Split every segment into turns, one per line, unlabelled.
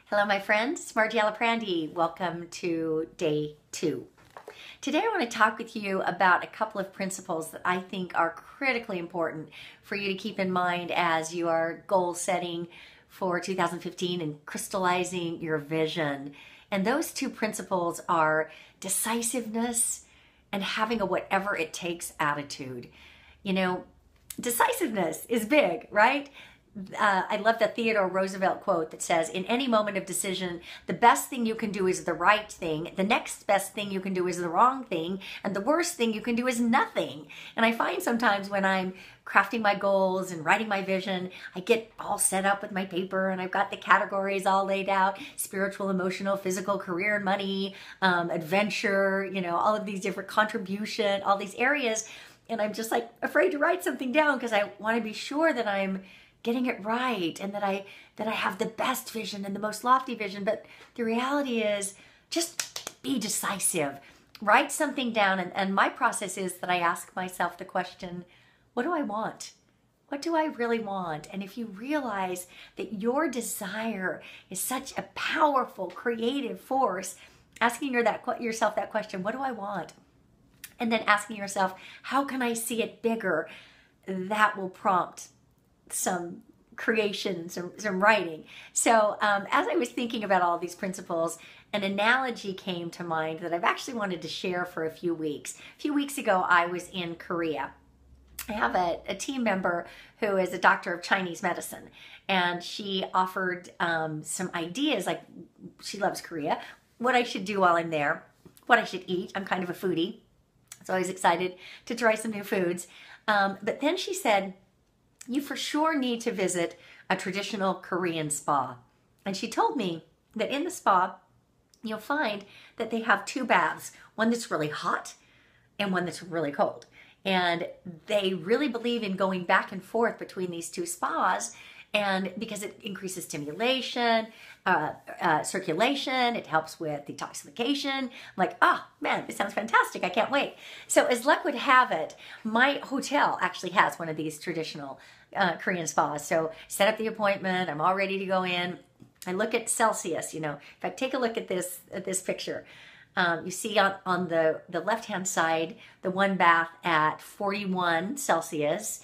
Hello, my friend. It's Margie Alaprandi. Welcome to day 2. Today, I want to talk with you about a couple of principles that I think are critically important for you to keep in mind as you are goal setting for 2015 and crystallizing your vision. And those two principles are decisiveness and having a whatever it takes attitude. You know, decisiveness is big, right? I love the Theodore Roosevelt quote that says, in any moment of decision, the best thing you can do is the right thing, the next best thing you can do is the wrong thing, and the worst thing you can do is nothing. And I find sometimes when I'm crafting my goals and writing my vision, I get all set up with my paper and I've got the categories all laid out: spiritual, emotional, physical, career and money, adventure, all of these different contribution, all these areas. And I'm just like afraid to write something down because I want to be sure that I'm getting it right and that I have the best vision and the most lofty vision. But the reality is, just be decisive. Write something down. And my process is that I ask myself the question, what do I want? What do I really want? And if you realize that your desire is such a powerful, creative force, asking yourself that question, what do I want? And then asking yourself, how can I see it bigger? That will prompt some creation, some writing. So as I was thinking about all these principles, an analogy came to mind that I've actually wanted to share for a few weeks. A few weeks ago, I was in Korea. I have a team member who is a doctor of Chinese medicine, and she offered some ideas, like she loves Korea, what I should do while I'm there, what I should eat. I'm kind of a foodie, so I was excited to try some new foods. But then she said, you for sure need to visit a traditional Korean spa. And she told me that in the spa, you'll find that they have 2 baths, one that's really hot and one that's really cold. And they really believe in going back and forth between these 2 spas, and because it increases stimulation, circulation, it helps with detoxification. I'm like, man, this sounds fantastic. I can't wait. So as luck would have it, my hotel actually has one of these traditional Korean spas. So set up the appointment. I'm all ready to go in. I look at Celsius. In fact, take a look at this picture. You see on the left-hand side, the one bath at 41 Celsius.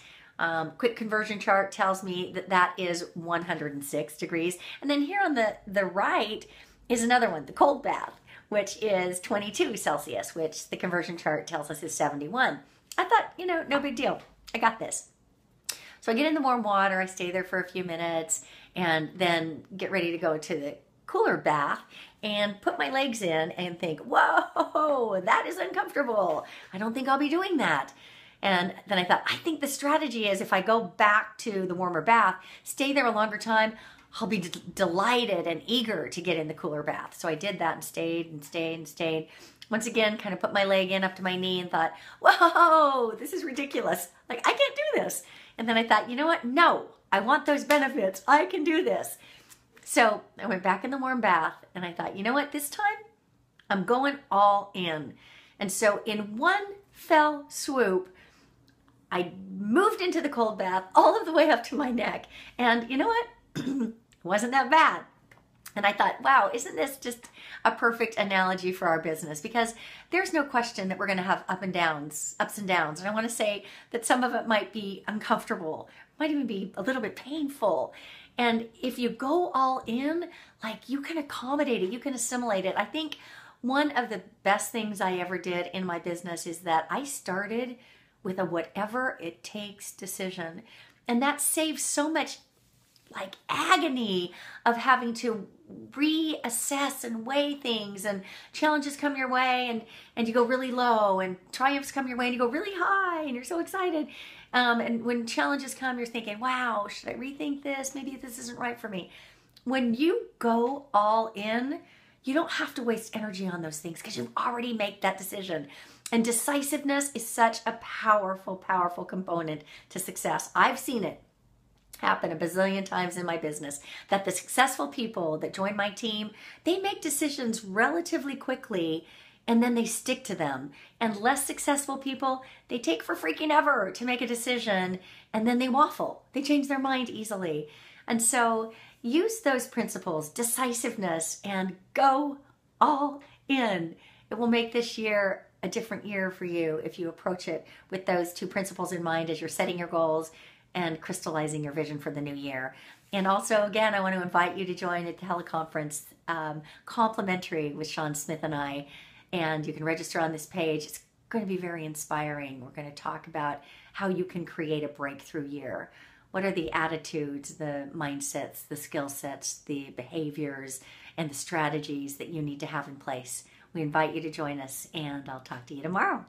Quick conversion chart tells me that is 106 degrees. And then here on the right is another one, the cold bath, which is 22 Celsius, which the conversion chart tells us is 71. I thought, no big deal. I got this. So I get in the warm water, I stay there for a few minutes, and then get ready to go to the cooler bath and put my legs in and think, whoa, that is uncomfortable. I don't think I'll be doing that. And then I thought, I think the strategy is if I go back to the warmer bath, stay there a longer time, I'll be delighted and eager to get in the cooler bath. So I did that and stayed and stayed and stayed. Once again, kind of put my leg in up to my knee and thought, whoa, this is ridiculous. Like, I can't do this. And then I thought, you know what? No, I want those benefits. I can do this. So I went back in the warm bath and I thought, you know what? This time I'm going all in. And so in one fell swoop, I moved into the cold bath all of the way up to my neck. And you know what? It wasn't that bad. And I thought, wow, isn't this just a perfect analogy for our business? Because there's no question that we're going to have ups and downs. And I want to say that some of it might be uncomfortable, might even be a little bit painful. And if you go all in, like, you can accommodate it, you can assimilate it. I think one of the best things I ever did in my business is that I started with a whatever it takes decision. And that saves so much agony of having to reassess and weigh things, and challenges come your way and you go really low, and triumphs come your way and you go really high and you're so excited. And when challenges come, you're thinking, wow, should I rethink this? Maybe this isn't right for me. When you go all in, you don't have to waste energy on those things because you've already made that decision. And decisiveness is such a powerful, powerful component to success. I've seen it happen a bazillion times in my business, that the successful people that join my team, they make decisions relatively quickly and then they stick to them. And less successful people, they take for freaking ever to make a decision and then they waffle. They change their mind easily. And so, use those principles, decisiveness, and go all in. It will make this year a different year for you if you approach it with those two principles in mind as you're setting your goals and crystallizing your vision for the new year. And also, again, I want to invite you to join a teleconference, complimentary with Sean Smith and I. And you can register on this page. It's going to be very inspiring. We're going to talk about how you can create a breakthrough year. What are the attitudes, the mindsets, the skill sets, the behaviors, and the strategies that you need to have in place? We invite you to join us, and I'll talk to you tomorrow.